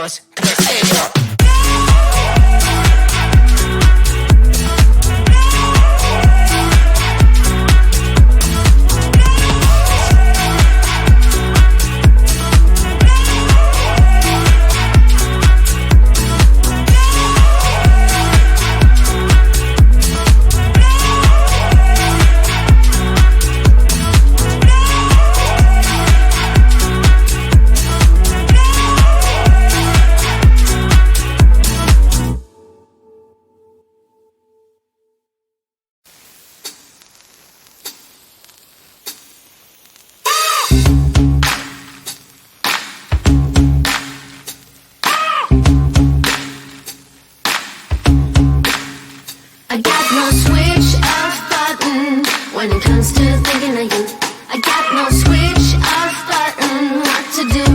2, 3, ello. I got no switch off button when it comes to thinking of you. I got no switch off button what to do.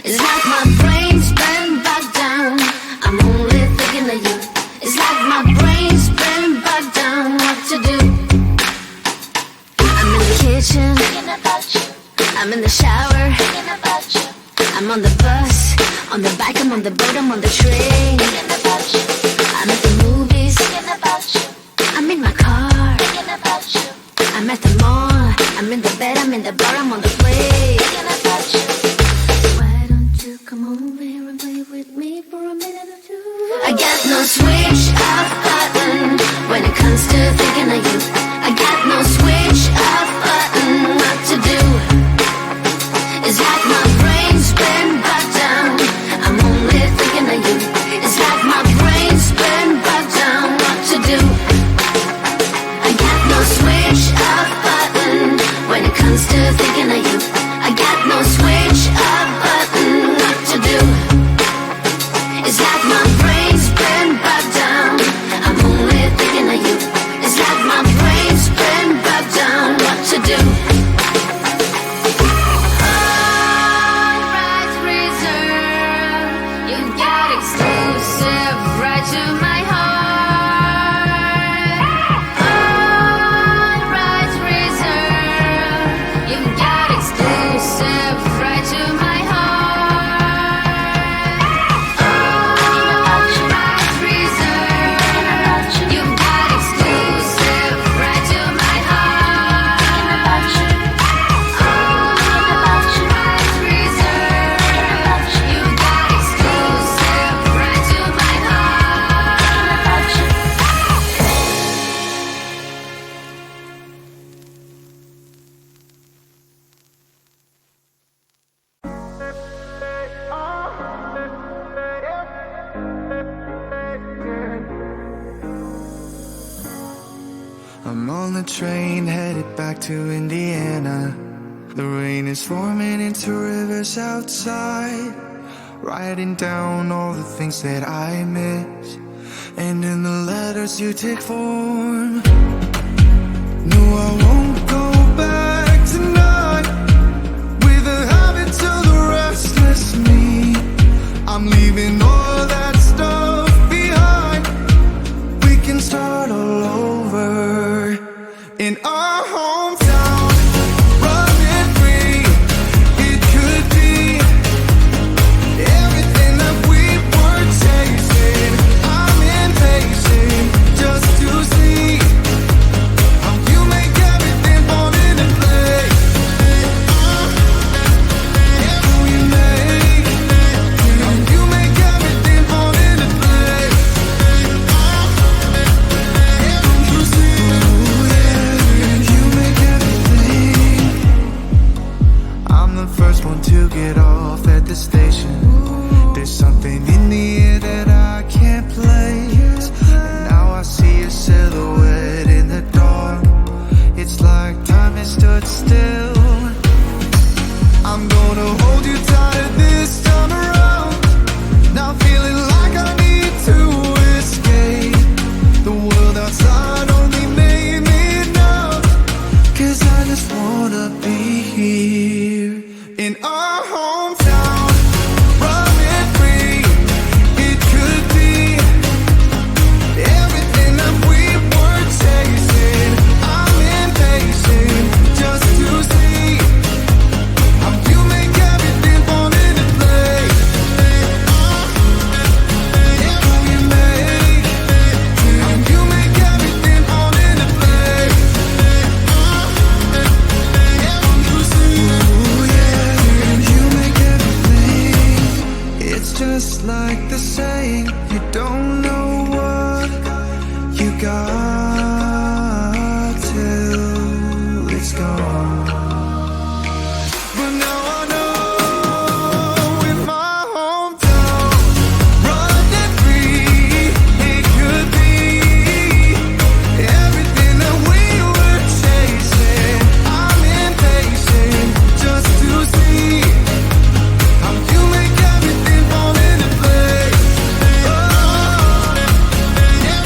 It's like my brain's been bogged down. I'm only thinking of you. It's like my brain's been bogged down what to do. I'm in the kitchen thinking about you. I'm in the shower thinking about you. I'm on the bus, on the bike, I'm on the boat, I'm on the train thinking about you. I'm at the movies thinking about you. I'm in my car thinking about you. I'm at the mall, I'm in the bed, I'm in the bar, I'm on the plane thinking about you. Why don't you come over here and play with me for a minute or two? I got no switch off button when it comes to thinking of you. I got no switch off button what to do. It's like my brain's been bogged down. I'm only thinking of you. It's like my brain's been bogged down. What to do? I got no switch off button when it comes to thinking of you. I got no switch off button. What to do? It's like my brain's been bogged down. I'm only thinking of you. It's like my brain's been bogged down. What to do? I'm on the train headed back to Indiana. The rain is forming into rivers outside, writing down all the things that I miss, and in the letters you take form. No, I won't go back tonight with a habit to the restless me. I'm leaving all that stuff behind. We can start all over in our hometown, running free. It could be everything that we were chasing. I'm impatient just to see how you make everything fall into place. How you make everything fall into place. Don't you see? I'm the first one to get off at the station. There's something in the air that I can't place, and now I see a silhouette in the dark. It's like time has stood still. I'm gonna hold you tighter this time around. Now feeling like I need to escape. The world outside only made me numb, 'cause I just wanna be here in our hometown, running free. Just like the saying, you don't know what you got till it's gone. But now I know in my hometown, running free, it could be everything that we were chasing. I'm impatient just to see how you make everything fall into place. Oh,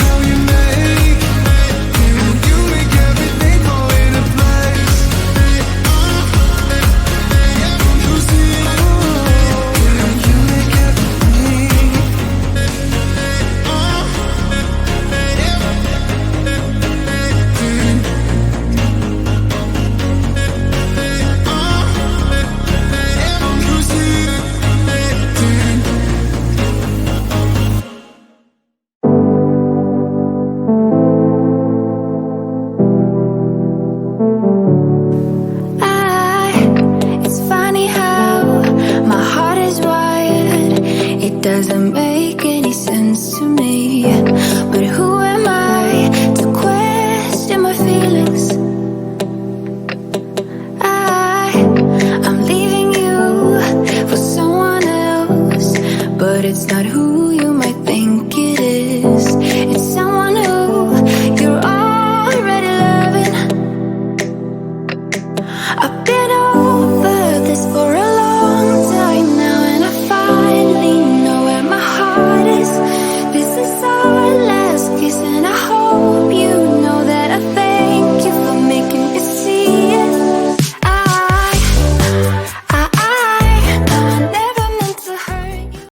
how you make everything fall into place. You see, how you make everything. You see. It's funny how my heart is wired. It doesn't make any sense to me. But who am I to question my feelings? I'm leaving you for someone else, but it's not who